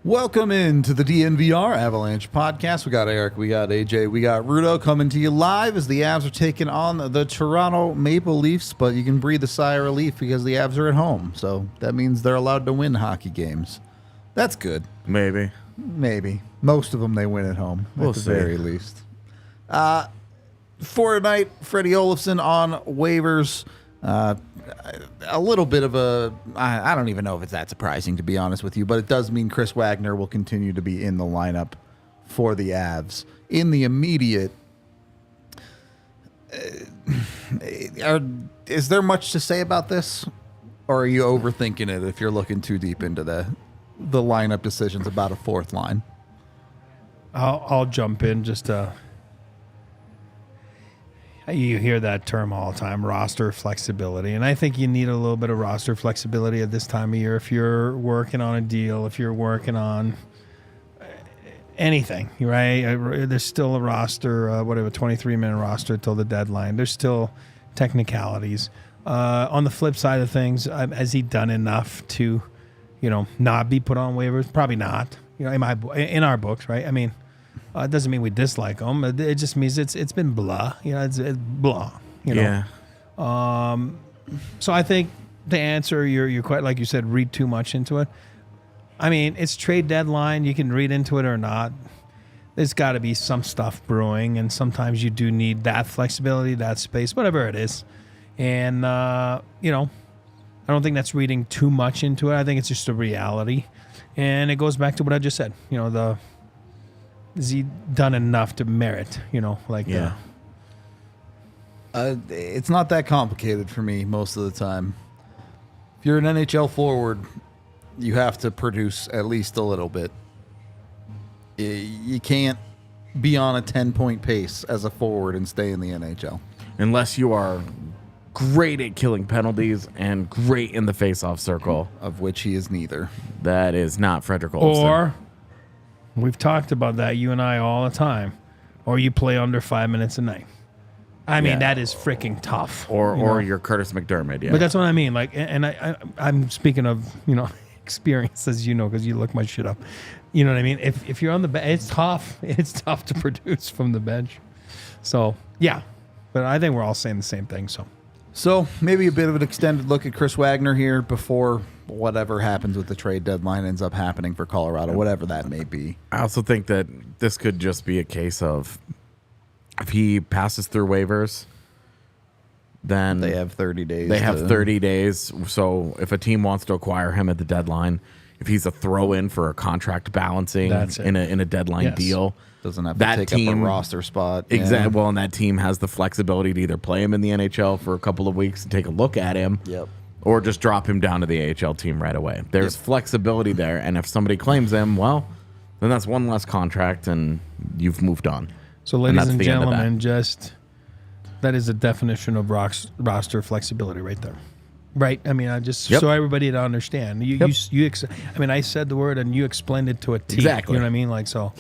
Welcome into the DNVR Avalanche podcast. We got Eric, we got AJ, we got Rudo coming to you live as the Avs are taking on the Toronto Maple Leafs, but you can breathe a sigh of relief because the Avs are at home, so that means they're allowed to win hockey games. That's good. Maybe. Most of them they win at home, We'll at the see. very least. For tonight, Freddie Olofsson on waivers. A little bit of a, I don't even know if it's that surprising, to be honest with you, but it does mean Chris Wagner will continue to be in the lineup for the Avs. In the immediate, is there much to say about this? Or are you overthinking it if you're looking too deep into the lineup decisions about a fourth line? I'll jump in just to... You hear that term all the time, roster flexibility. And I think you need a little bit of roster flexibility at this time of year if you're working on a deal, if you're working on anything, right? There's still a roster, 23-minute roster till the deadline. There's still technicalities. On the flip side of things, has he done enough to, not be put on waivers? Probably not. In our books, right? I mean, it doesn't mean we dislike him. It just means it's been blah. It's blah. Yeah. So I think the answer, you're quite, like you said, read too much into it. I mean, it's trade deadline. You can read into it or not. There's got to be some stuff brewing, and sometimes you do need that flexibility, that space, whatever it is. And, I don't think that's reading too much into it. I think it's just a reality. And it goes back to what I just said. Has he done enough to merit, Yeah. It's not that complicated for me most of the time. If you're an NHL forward, you have to produce at least a little bit. You can't be on a 10-point pace as a forward and stay in the NHL. Unless you are great at killing penalties and great in the face-off circle. Of which he is neither. That is not Frederick Olofsson. Or, we've talked about that, you and I, all the time. Or you play under 5 minutes a night. I mean, that is freaking tough. Or you're Curtis McDermott, yeah. But that's what I mean. Like, and I'm speaking of, experiences, because you look my shit up. You know what I mean? If you're on the bench, it's tough. It's tough to produce from the bench. So, yeah. But I think we're all saying the same thing, So maybe a bit of an extended look at Chris Wagner here before whatever happens with the trade deadline ends up happening for Colorado, whatever that may be. I also think that this could just be a case of if he passes through waivers, then They have 30 days. They have 30 days. So if a team wants to acquire him at the deadline, if he's a throw-in for a contract balancing in a deadline deal, doesn't have to take up a roster spot. Exactly. Well, and that team has the flexibility to either play him in the NHL for a couple of weeks and take a look at him, or just drop him down to the AHL team right away. There's flexibility there, and if somebody claims him, well, then that's one less contract, and you've moved on. So, ladies and gentlemen, that is the definition of roster flexibility right there. Right? I mean, so everybody to understand. I said the word, and you explained it to a T. Exactly. You know what I mean? Like, so...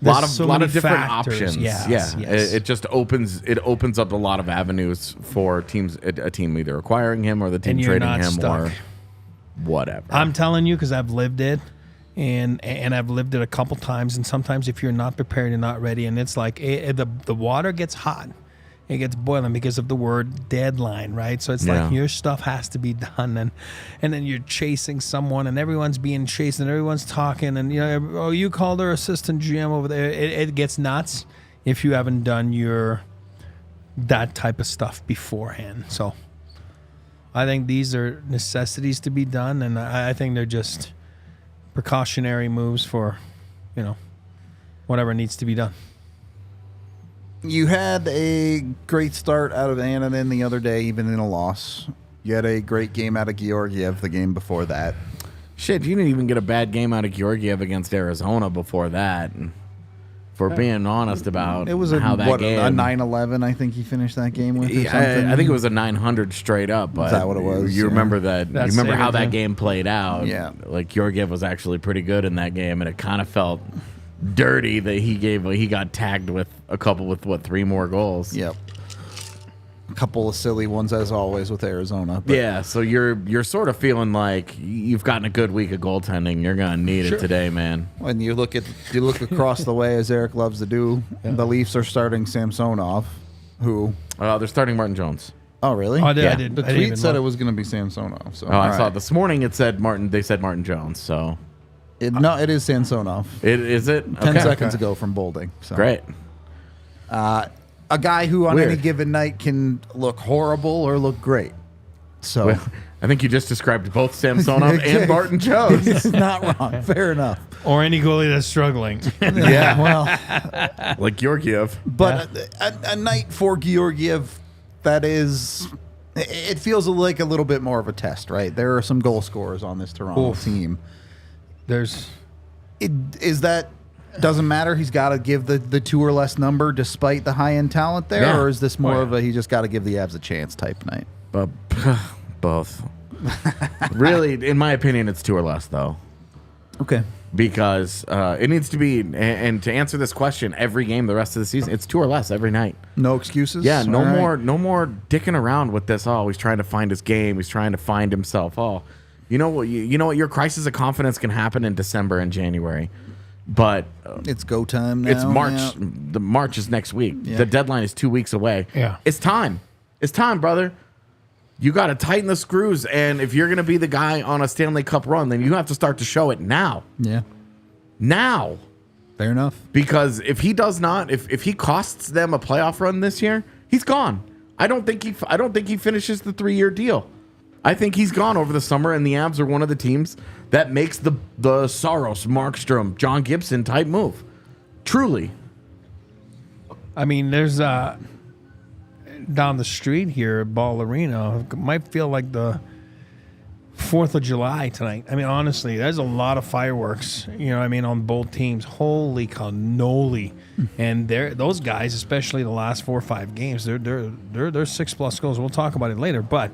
A lot of different factors. options. Yes. It just opens up a lot of avenues for teams. A team either acquiring him or the team trading him or whatever. I'm telling you because I've lived it, and I've lived it a couple times. And sometimes if you're not prepared and not ready, and it's like the water gets hot, it gets boiling because of the word deadline, right? So it's like your stuff has to be done, and then you're chasing someone, and everyone's being chased, and everyone's talking, and you called our assistant GM over there. It gets nuts if you haven't done that type of stuff beforehand. So I think these are necessities to be done, and I think they're just precautionary moves for whatever needs to be done. You had a great start out of Ananen the other day, even in a loss. You had a great game out of Georgiev the game before that. Shit, you didn't even get a bad game out of Georgiev against Arizona before that. For being honest about it was how that game... a 9-11, I think he finished that game with or something. I think it was a 900 straight up. But is that what it was? You remember that? You remember how that game played out? Yeah. Like, Georgiev was actually pretty good in that game, and it kind of felt dirty that he got tagged with a couple with 3 more goals. Yep. couple of silly ones as always with Arizona. But Yeah, so you're sort of feeling like you've gotten a good week of goaltending. You're gonna need it today, man. when you look across the way, as Eric loves to do, the Leafs are starting Samsonov, who. They're starting Martin Jones. Oh really? I did. Yeah. I did. The I didn't tweet even said look. it was going to be Samsonov. So I saw this morning. It said Martin. They said Martin Jones. So No, it is Samsonov. is it 10 seconds ago from Bolding. So. Great. A guy who on Weird. any given night can look horrible or look great. So Well, I think you just described both Samsonov and Martin Jones. it's not wrong. Fair enough. Or any goalie that's struggling. Yeah. Well, Like Georgiev. but a night for Georgiev, that is, it feels like a little bit more of a test, right? There are some goal scorers on this Toronto team. There's Doesn't matter. He's got to give the 2 or less number despite the high end talent there, Yeah. or is this more of a he just got to give the Avs a chance type night? But both. Really, in my opinion, it's 2 or less though. Okay. Because it needs to be, and to answer this question, every game the rest of the season, it's 2 or less every night. No excuses. Yeah, no All right. more dicking around with this. Oh, he's trying to find his game. He's trying to find himself. Oh, you know what? You know what? Your crisis of confidence can happen in December and January, but It's go time now. it's March. yeah. The March is next week. Yeah. The deadline is 2 weeks away. Yeah. It's time. It's time, brother. You got to tighten the screws, and if you're going to be the guy on a Stanley Cup run, then you have to start to show it now. Yeah. Now. Fair enough. Because if he does not, if he costs them a playoff run this year, he's gone. I don't think he finishes the 3-year deal. I think he's gone over the summer, and the Avs are one of the teams that makes the Saros, Markstrom, John Gibson type move. Truly. I mean, there's down the street here at Ball Arena. It might feel like the 4th of July tonight. I mean, honestly, there's a lot of fireworks, you know what I mean, on both teams. Holy cannoli. And those guys, especially the last 4 or 5 games, they're 6+ goals. We'll talk about it later, but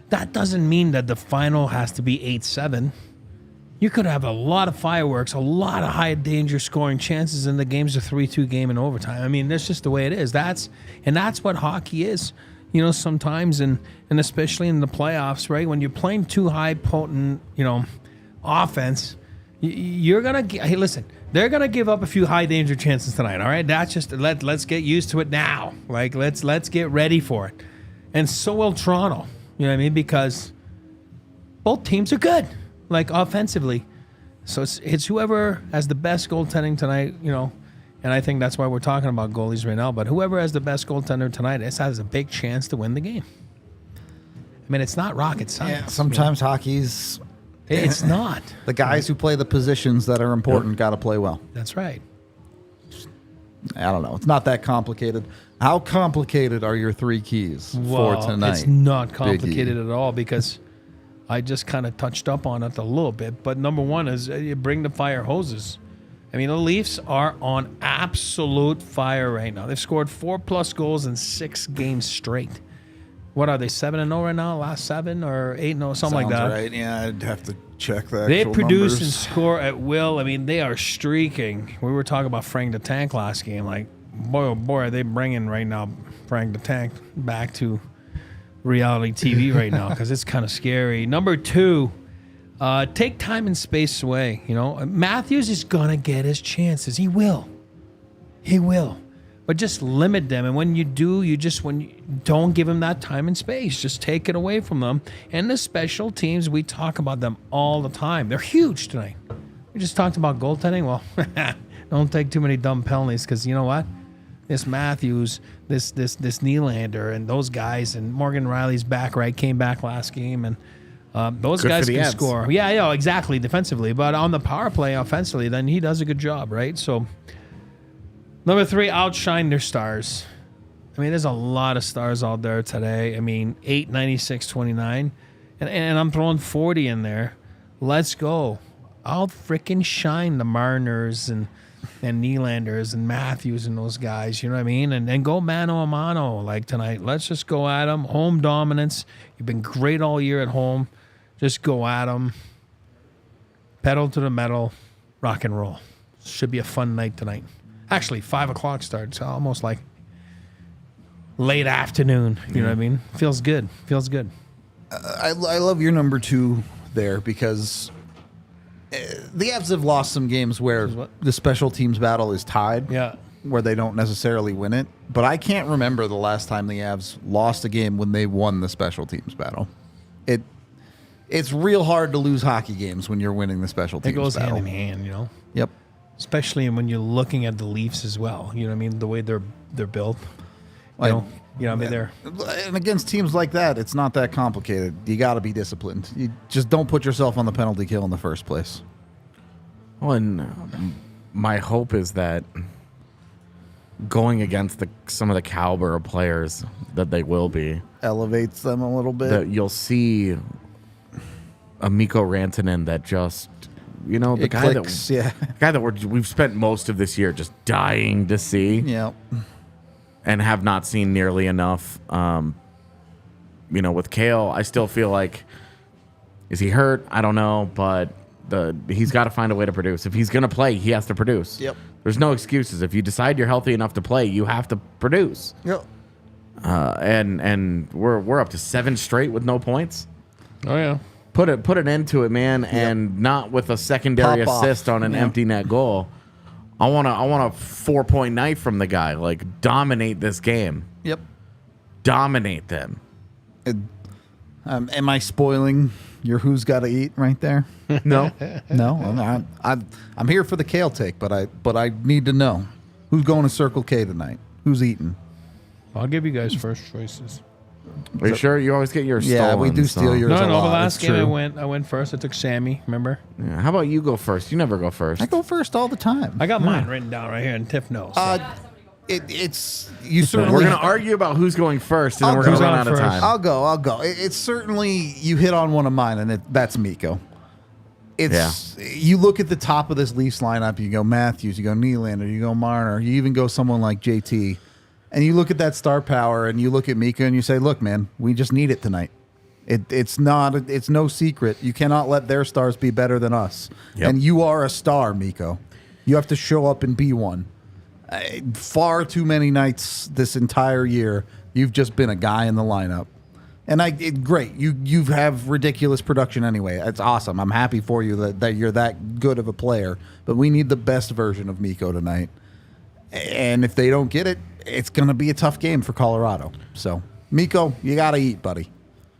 that doesn't mean that the final has to be 8-7. You could have a lot of fireworks, a lot of high danger scoring chances, and the game's a 3-2 game in overtime. I mean, that's just the way it is. That's what hockey is. You know, sometimes, and especially in the playoffs, right? When you're playing too high potent, offense, you're gonna. Hey, listen, they're gonna give up a few high danger chances tonight. All right, that's just let's get used to it now. Like let's get ready for it. And so will Toronto. You know what I mean? Because both teams are good, like offensively. So it's whoever has the best goaltending tonight. And I think that's why we're talking about goalies right now. But whoever has the best goaltender tonight has a big chance to win the game. I mean, it's not rocket science. Yeah, sometimes hockey's It's not. the guys who play the positions that are important got to play well. That's right. I don't know. It's not that complicated. How complicated are your 3 keys for tonight? It's not complicated at all because I just kind of touched up on it a little bit. But number one is you bring the fire hoses. I mean, the Leafs are on absolute fire right now. They've scored 4+ goals in 6 games straight. What are they, 7-0 right now? Last 7 or 8-0, something like that. Right. Yeah, I'd have to check that. They produce and score at will. I mean, they are streaking. We were talking about Frank the Tank last game. Like, boy, oh boy, are they bringing right now Frank the Tank back to reality TV right now because it's kind of scary. Number 2, take time and space away. Matthews is going to get his chances. He will. But just limit them. And when you do, don't give him that time and space. Just take it away from them. And the special teams, we talk about them all the time. They're huge tonight. We just talked about goaltending. Well, don't take too many dumb penalties because you know what? This Matthews, this Nylander, and those guys, and Morgan Riley's back, right? Came back last game, and those Good guys for the can Avs. score. Yeah, exactly, defensively. But on the power play offensively, then he does a good job, right? So, number 3, outshine their stars. I mean, there's a lot of stars out there today. I mean, 8, 96, 29. And I'm throwing 40 in there. Let's go. I'll freaking shine the Mariners and Nylanders and Matthews and those guys, you know what I mean? And then go mano a mano like tonight. Let's just go at them. Home dominance. You've been great all year at home. Just go at them. Pedal to the metal. Rock and roll. Should be a fun night tonight. Actually, 5 o'clock starts. Almost like late afternoon. You know what I mean? Feels good. Feels good. I love your number 2 there because the Avs have lost some games where the special teams battle is tied. Yeah. Where they don't necessarily win it. But I can't remember the last time the Avs lost a game when they won the special teams battle. It's real hard to lose hockey games when you're winning the special teams It goes battle. hand in hand, you know? Yep. Especially when you're looking at the Leafs as well. You know what I mean? The way they're built. You know what I mean? They're And against teams like that, it's not that complicated. You got to be disciplined. You just don't put yourself on the penalty kill in the first place. Well, and my hope is that going against some of the caliber of players that they will be Elevates them a little bit. that you'll see a Mikko Rantanen that just, you know, the It guy clicks, that guy that we've spent most of this year just dying to see Yeah. and have not seen nearly enough. You know, with Cale, I still feel like, is he hurt? I don't know, but he's got to find a way to produce. If he's going to play, he has to produce. Yep. There's no excuses. If you decide you're healthy enough to play, you have to produce. Yep. And we're up to 7 straight with no points. Oh yeah. Put an end to it, man, and not with a secondary Pop off. assist on an Yeah. empty net goal. I want a 4-point night from the guy. Like, dominate this game. Yep. Dominate them. Am I spoiling your who's got to eat right there? No. No, I'm here for the Cale take, but I need to know who's going to Circle K tonight. Who's eating? I'll give you guys first choices. Are you sure? You always get yours Yeah, stolen. we do steal yours. No, a the lot. last It's game true. I went first. I took Sammy, remember? Yeah, how about you go first? You never go first. I go first all the time. I got mine written down right here, and Tiff knows. So. It's you certainly. We're going to argue about who's going first, and then I'll we're going to go run out of first. time. I'll go. It's certainly you hit on one of mine, and that's Mikko. You look at the top of this Leafs lineup. You go Matthews, you go Nylander, you go Marner, you even go someone like JT, and you look at that star power, and you look at Mikko, and you say, "Look, man, we just need it tonight." It's no secret. You cannot let their stars be better than us, Yep. and you are a star, Mikko. You have to show up and be one. Far too many nights this entire year, you've just been a guy in the lineup. And great. You have ridiculous production anyway. It's awesome. I'm happy for you that you're that good of a player. But we need the best version of Mikko tonight. And if they don't get it, it's going to be a tough game for Colorado. So, Mikko, you got to eat, buddy.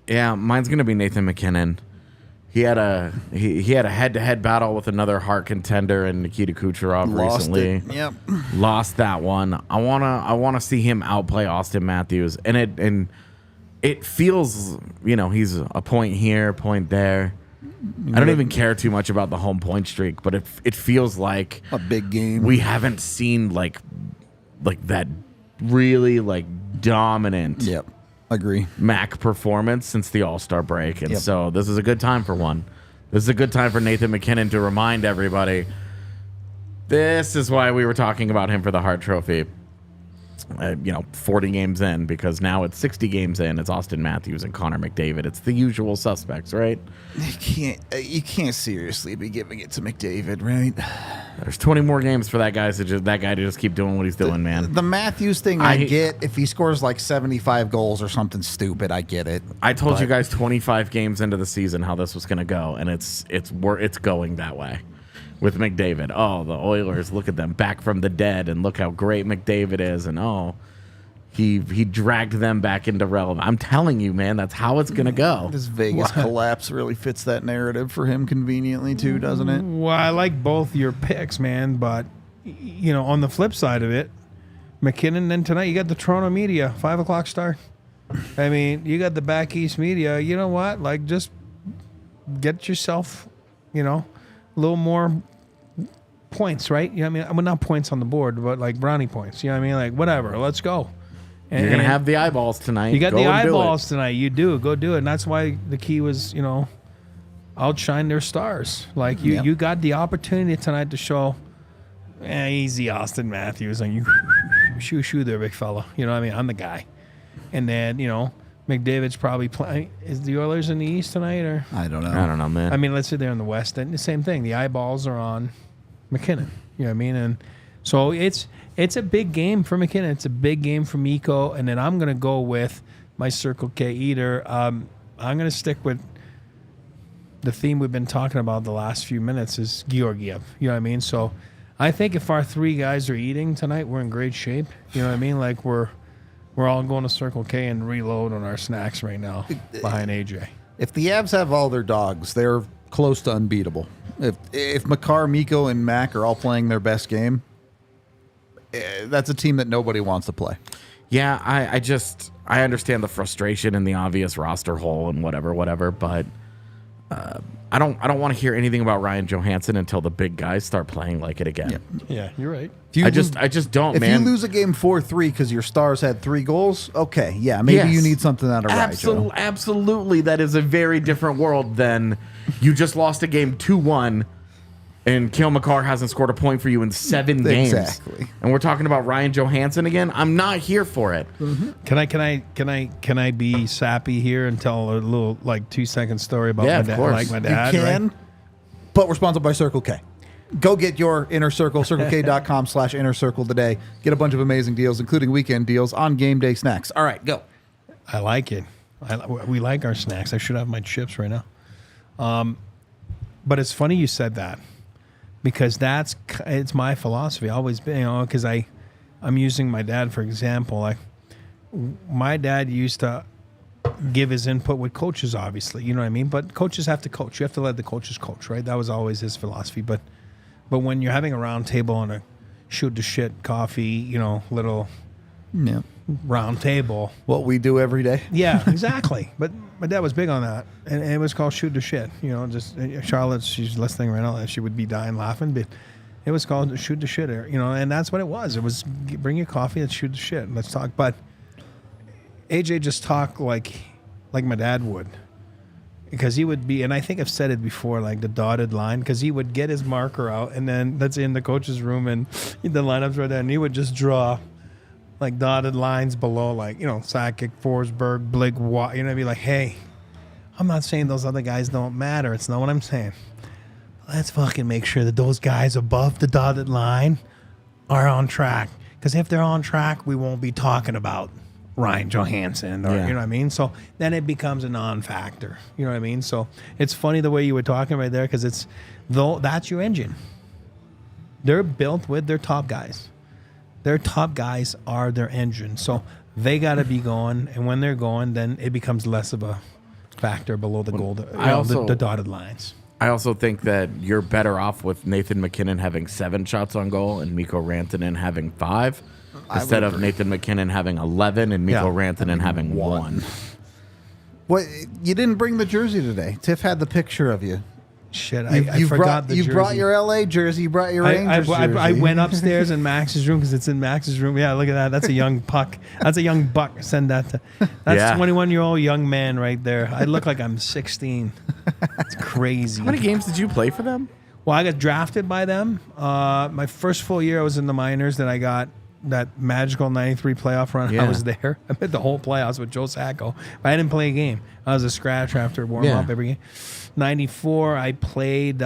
Yeah, mine's going to be Nathan McKinnon. He had a head-to-head battle with another Hart contender and Nikita Kucherov recently. It. Yep. Lost that one. I wanna see him outplay Austin Matthews, and it feels, you know, he's a point here, point there. I don't even care too much about the home point streak, but it feels like A big game. we haven't seen like that really like dominant Yep. Agree. Mac performance since the All-Star break. And Yep. so this is a good time for one. This is a good time for Nathan McKinnon to remind everybody this is why we were talking about him for the Hart Trophy. 40 games in, because now it's 60 games in. It's Austin Matthews and Connor McDavid. It's the usual suspects, right? You can't seriously be giving it to McDavid, right? There's 20 more games for that guy to just keep doing what he's doing, man. The Matthews thing, I get. If he scores like 75 goals or something stupid, I get it. I told you guys 25 games into the season how this was going to go, and it's going that way. With McDavid, the Oilers, look at them back from the dead, and look how great McDavid is, and he dragged them back into relevance. I'm telling you, man, that's how it's gonna go. This Vegas collapse really fits that narrative for him conveniently too, doesn't it? Well, I like both your picks, man, but on the flip side of it, McKinnon, then tonight you got the Toronto media, 5 o'clock start. I mean, you got the back east media. You know what? Like, just get yourself, a little more points, right? You know what I mean? Well, not points on the board, but like brownie points. You know what I mean? Like, whatever. Let's go. And You're gonna have the eyeballs tonight. You got Go the and do it. eyeballs tonight. You do. Go do it. And that's why the key was, outshine their stars. Like, you got the opportunity tonight to show, easy Austin Matthews. And you shoo there, big fella. You know what I mean? I'm the guy. And then, McDavid's probably playing. Is the Oilers in the East tonight, or I don't know. I don't know, man. let's say they're in the West. Then the same thing. The eyeballs are on McKinnon. You know what I mean? And So it's a big game for McKinnon. It's a big game for Mikko. And then I'm going to go with my Circle K eater. I'm going to stick with the theme we've been talking about the last few minutes is Georgiev. You know what I mean? So I think if our three guys are eating tonight, we're in great shape. You know what I mean? Like we're all going to Circle K and reload on our snacks right now behind AJ. If the Avs have all their dogs, they're close to unbeatable. If Makar, Mikko, and Mac are all playing their best game, that's a team that nobody wants to play. Yeah, I understand the frustration and the obvious roster hole and whatever, but I don't want to hear anything about Ryan Johansson until the big guys start playing like it again. Yeah, you're right. I just don't, if man. If you lose a game 4-3 because your stars had 3 goals, okay, yeah, maybe you need something out of Ryan. Absolutely, that is a very different world than you just lost a game 2-1 and Cale Makar hasn't scored a point for you in 7 games. Exactly. And we're talking about Ryan Johansson again. I'm not here for it. Mm-hmm. Can I be sappy here and tell a little 2-second story about my dad? Like my dad, you can, right? but we're sponsored by Circle K. Go get your Inner Circle, circlek.com/Inner Circle today. Get a bunch of amazing deals, including weekend deals on game day snacks. All right, go. I like it. We like our snacks. I should have my chips right now. But it's funny you said that. Because it's my philosophy. Always been, because I'm using my dad for example. Like my dad used to give his input with coaches, obviously, you know what I mean. But coaches have to coach. You have to let the coaches coach, right? That was always his philosophy. But when you're having a round table on a shoot the shit coffee, little round table, what we do every day. Yeah, exactly. But my dad was big on that, and it was called shoot the shit. Just Charlotte, she's listening right now, and she would be dying laughing, but it was called shoot the shit. And that's what it was. It was bring your coffee and shoot the shit. And let's talk. But AJ just talked like my dad would, because he would be, and I think I've said it before, like the dotted line, because he would get his marker out, and then that's in the coach's room, and the lineup's right there, and he would just draw like dotted lines below, Sakic, Forsberg, Blake, Watt. Be like, hey, I'm not saying those other guys don't matter. It's not what I'm saying. Let's fucking make sure that those guys above the dotted line are on track. Because if they're on track, we won't be talking about Ryan Johansson or, you know what I mean? So then it becomes a non-factor. You know what I mean? So it's funny the way you were talking right there, because that's your engine. They're built with their top guys. Their top guys are their engine. So they got to be going. And when they're going, then it becomes less of a factor below the goal, the dotted lines. I also think that you're better off with Nathan McKinnon having 7 shots on goal and Mikko Rantanen having 5 instead of Nathan McKinnon having 11 and Mikko Rantanen having 1. What, you didn't bring the jersey today. Tiff had the picture of you. Shit, I forgot the jersey. You brought your LA jersey. You brought your Rangers jersey. I went upstairs in Max's room because it's in Max's room. Yeah, look at that. That's a young puck. That's a young buck. Send that to. That's 21-year-old young man right there. I look like I'm 16. It's crazy. How many games did you play for them? Well, I got drafted by them. My first full year I was in the minors. Then I got that magical 93 playoff run. Yeah. I was there. I made the whole playoffs with Joe Sacco. But I didn't play a game. I was a scratch after warm-up every game. 94, I played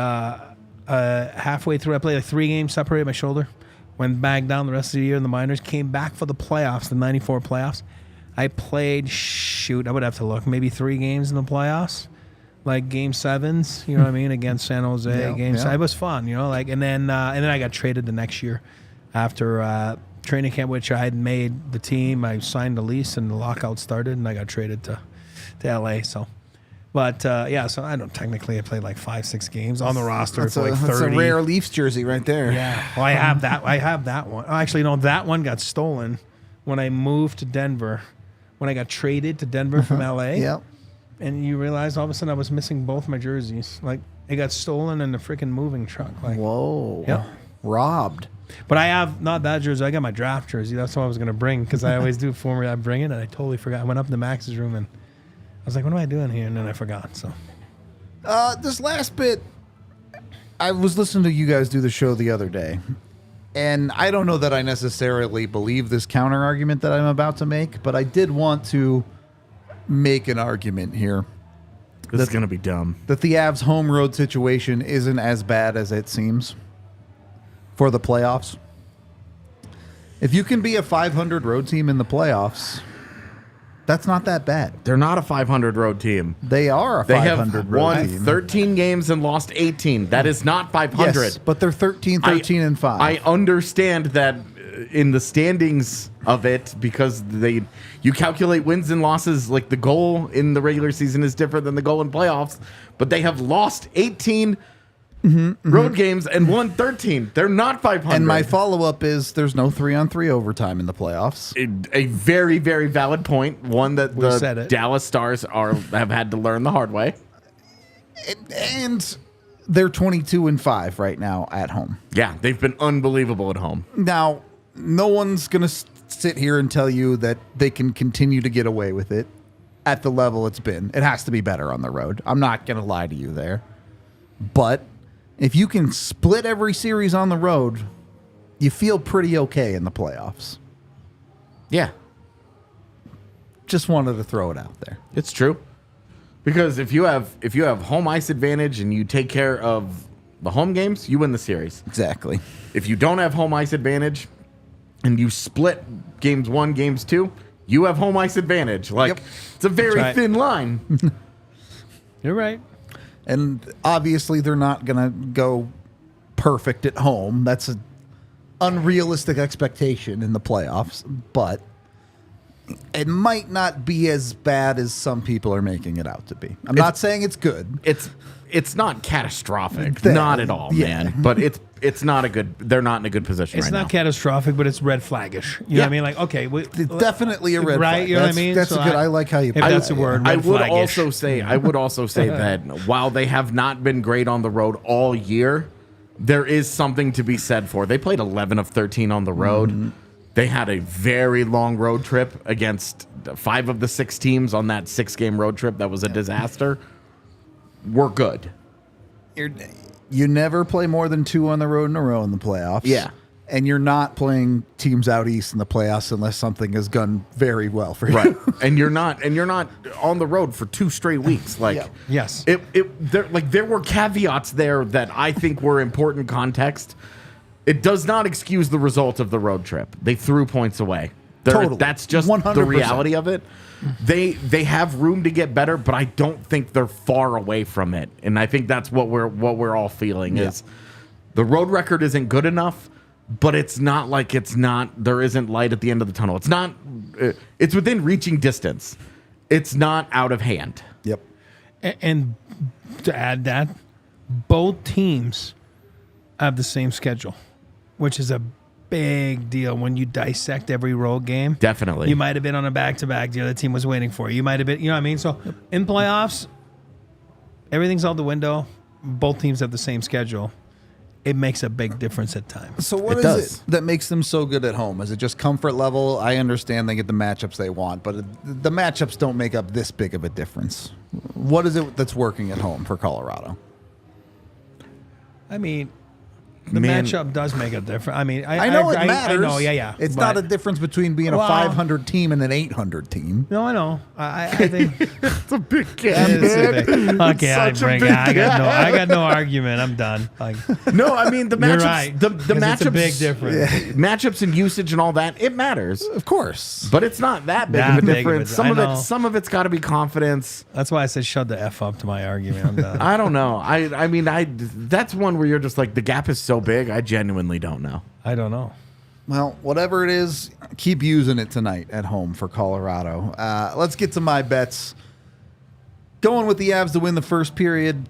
halfway through. I played like 3 games, separated my shoulder. Went back down the rest of the year in the minors. Came back for the playoffs, the 94 playoffs. I played, I would have to look, maybe 3 games in the playoffs. Like game 7s, you know what I mean, against San Jose. It was fun, and then I got traded the next year after training camp, which I had made the team. I signed the lease and the lockout started, and I got traded to LA. So, but so I don't technically. I played like 5-6 games on the roster. It's like 30. That's a rare Leafs jersey right there. Yeah, well, I have that. I have that one. Oh, actually, no, that one got stolen when I moved to Denver. When I got traded to Denver from LA. Yep. And you realize all of a sudden I was missing both my jerseys. Like it got stolen in the freaking moving truck. Like, whoa. Yep. Robbed. But I have not that jersey. I got my draft jersey. That's what I was going to bring because I always do for me. I bring it and I totally forgot. I went up to Max's room and I was like, what am I doing here? And then I forgot. So this last bit, I was listening to you guys do the show the other day. And I don't know that I necessarily believe this counter argument that I'm about to make, but I did want to make an argument here. This is going to be dumb. That the Avs home road situation isn't as bad as it seems for the playoffs. If you can be a 500 road team in the playoffs, that's not that bad. They're not a 500 road team. They are a They 500 have road won team. 13 games and lost 18. That is not 500. Yes, but they're 13, 13, and 5. I understand that in the standings of it, because you calculate wins and losses, like the goal in the regular season is different than the goal in playoffs, but they have lost 18 road games and won 13. They're not 500. And my follow-up is there's no 3-on-3 overtime in the playoffs. A very, very valid point. One that We said the it. Dallas Stars have had to learn the hard way. And they're 22-5 right now at home. Yeah, they've been unbelievable at home. Now, no one's going to sit here and tell you that they can continue to get away with it at the level it's been. It has to be better on the road. I'm not going to lie to you there. But if you can split every series on the road, you feel pretty okay in the playoffs. Yeah, Just wanted to throw it out there. it's true. Because if you have home ice advantage and you take care of the home games, you win the series. Exactly. If you don't have home ice advantage and you split games 1, games 2, you have home ice advantage. Like, Yep. it's a very That's right. thin line. You're right. And obviously, they're not going to go perfect at home. That's an unrealistic expectation in the playoffs. But it might not be as bad as some people are making it out to be. I'm not saying it's good. It's not catastrophic, That- not at all, yeah. man. But it's not a good. They're not in a good position It's right not now. catastrophic, but it's red flaggish. You know Yeah. what I mean? Like, okay, It's definitely a red right? flag. You know what I That's- mean? That's So a good. I like how you if put that's that, a word. I red would flaggish. also say that while they have not been great on the road all year, there is something to be said for. They played 11 of 13 on the road. They had a very long road trip against 5 of the 6 teams on that 6-game road trip. That was a disaster. We're good. You never play more than 2 on the road in a row in the playoffs. Yeah. And you're not playing teams out east in the playoffs unless something has gone very well for you. Right. and you're not on the road for 2 straight weeks. Like, Yeah. Yes. there were caveats there that I think were important context. It does not excuse the result of the road trip. They threw points away. Totally. That's just 100%. the reality of it. They have room to get better, but I don't think they're far away from it. And I think that's what we're all feeling is the road record isn't good enough, but it's not like there isn't light at the end of the tunnel. It's not it's within reaching distance. It's not out of hand. Yep. And to add that, both teams have the same schedule, which is a big deal when you dissect every road game. Definitely. You might have been on a back-to-back the other team was waiting for you. You might have been, you know what I mean? So in playoffs, everything's out the window. Both teams have the same schedule. It makes a big difference at times. So what It is does. it that makes them so good at home? Is it just comfort level? I understand they get the matchups they want, but the matchups don't make up this big of a difference. What is it that's working at home for Colorado? I mean, the Man. matchup does make a difference. I mean, I know it matters. I know, yeah. It's but- not a difference between being a Well- 500 team and an 800 team. No, I know. I think It's a big it is a big- okay. I such a bring it. big I got no argument. I'm done. Like, No, I mean the you're matchups. right. The 'Cause matchups. it's a big difference. Matchups and usage and all that. It matters, Of course. but it's not that big That of a big of a difference. di- Some I of know. it. Some of it's got to be confidence. That's why I said shut the F up to my argument. I'm done. I don't know. I mean, that's one where you're just like the gap is so big. I genuinely don't know. I don't know. Well, whatever it is, keep using it tonight at home for Colorado. Let's get to my bets. Going with the Avs to win the first period,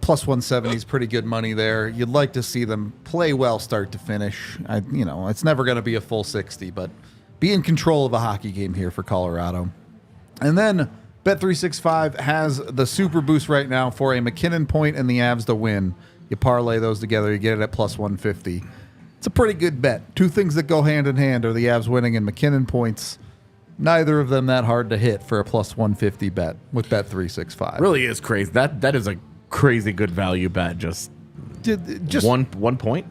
plus 170 is pretty good money there. You'd like to see them play well start to finish. It's never going to be a full 60, but be in control of a hockey game here for Colorado. And then Bet365 has the super boost right now for a McKinnon point and the Avs to win. You parlay those together, you get it at plus 150. It's a pretty good bet. 2 things that go hand in hand are the Avs winning and McKinnon points. Neither of them that hard to hit for a plus 150 bet with Bet365. Really is crazy. That is a crazy good value bet. Just Just one point.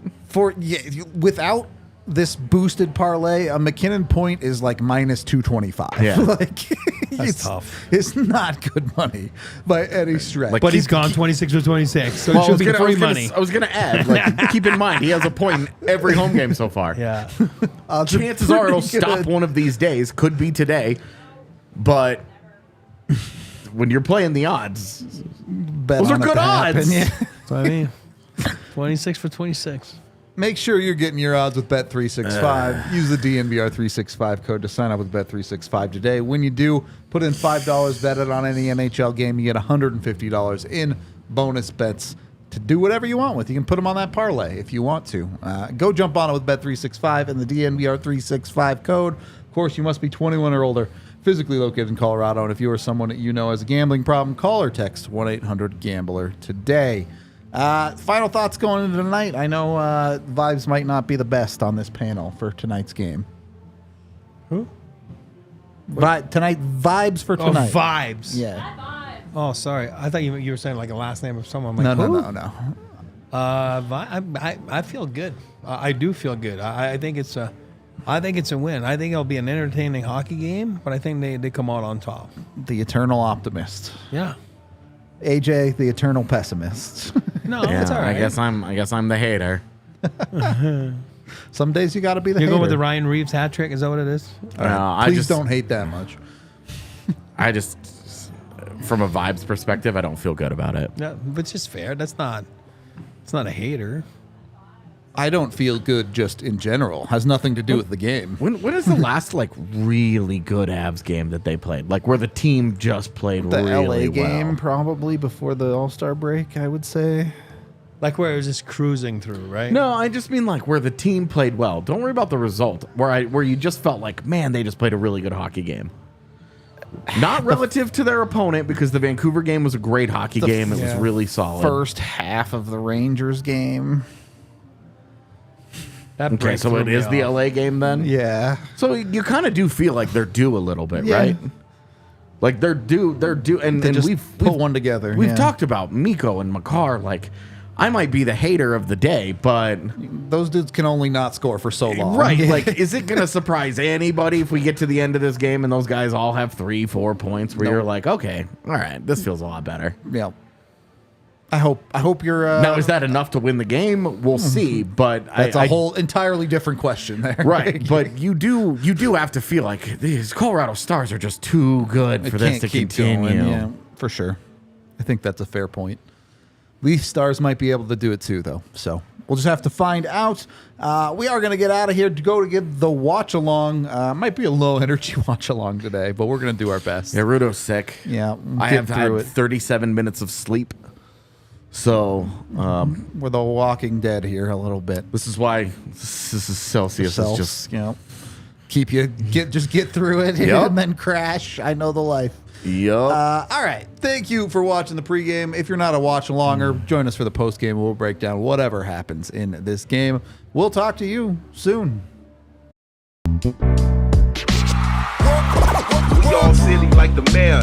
without this boosted parlay, a McKinnon point is like minus 225. Yeah. Like, That's tough. It's not good money by any stretch. Like, But he's gone 26 for 26, so Well, it should be free money. I was gonna add, like, keep in mind he has a point in every home game so far. Yeah. Chances are it'll stop one of these days. Could be today, but when you're playing the odds, Bet those are on it good to happen, odds. yeah. That's what I mean. 26 for 26. Make sure you're getting your odds with Bet365. Use the DNVR365 code to sign up with Bet365 today. When you do, put in $5 betted on any NHL game. You get $150 in bonus bets to do whatever you want with. You can put them on that parlay if you want to. Go jump on it with Bet365 and the DNVR365 code. Of course, you must be 21 or older, physically located in Colorado. And if you or someone that you know has a gambling problem, call or text 1-800-GAMBLER today. Final thoughts going into tonight. I know vibes might not be the best on this panel for tonight's game. Who? Tonight, vibes for tonight. Oh, vibes. Yeah. Oh, sorry. I thought you were saying like a last name of someone. I'm No, like, no. I feel good. I do feel good. I think it's a win. I think it'll be an entertaining hockey game, but I think they come out on top. The eternal optimist. Yeah. AJ, the eternal pessimist. No, yeah, it's all right. I guess I'm the hater. Some days you got to be the You're hater. going with the Ryan Reeves hat trick? Is that what it is? Please don't hate that much. I just, from a vibes perspective, I don't feel good about it. Yeah, but it's just fair. It's not a hater. I don't feel good just in general. Has nothing to do with the game. When is the last like really good Avs game that they played? Like where the team just played The really LA game, well? probably before the All-Star break, I would say. Like where it was just cruising through, right? No, I just mean like where the team played well. Don't worry about the result. Where you just felt like, man, they just played a really good hockey game. Not relative to their opponent, because the Vancouver game was a great hockey game. It was really solid. First half of the Rangers game. That Okay, break so threw it me is the off. LA game then? Yeah. So you kind of do feel like they're due a little bit, Yeah. right? Like they're due, and They just we've put one together. We've yeah. talked about Mikko and Makar. Like, I might be the hater of the day, but Those dudes can only not score for so long. right, like, is it gonna surprise anybody if we get to the end of this game and those guys all have 3-4 points? Where you're like, okay, all right, this feels a lot better. Yeah. I hope you're. Now, is that enough to win the game? We'll see. But That's a whole entirely different question there. right. But you do have to feel like these Colorado Stars are just too good for this to continue. Going, yeah, for sure. I think that's a fair point. Leaf Stars might be able to do it too, though. So we'll just have to find out. We are going to get out of here to go to give the watch along. Might be a low energy watch along today, but we're going to do our best. Yeah, Rudo's sick. Yeah, I get have had through it. 37 minutes of sleep. So We're the Walking Dead here a little bit. this is why this is Celsius is just you know, keep you get through it Yep. and then crash. I know the life. yup. All right. Thank you for watching the pregame. If you're not a watch alonger, join us for the postgame. We'll break down whatever happens in this game. We'll talk to you soon. We all silly like the mayor.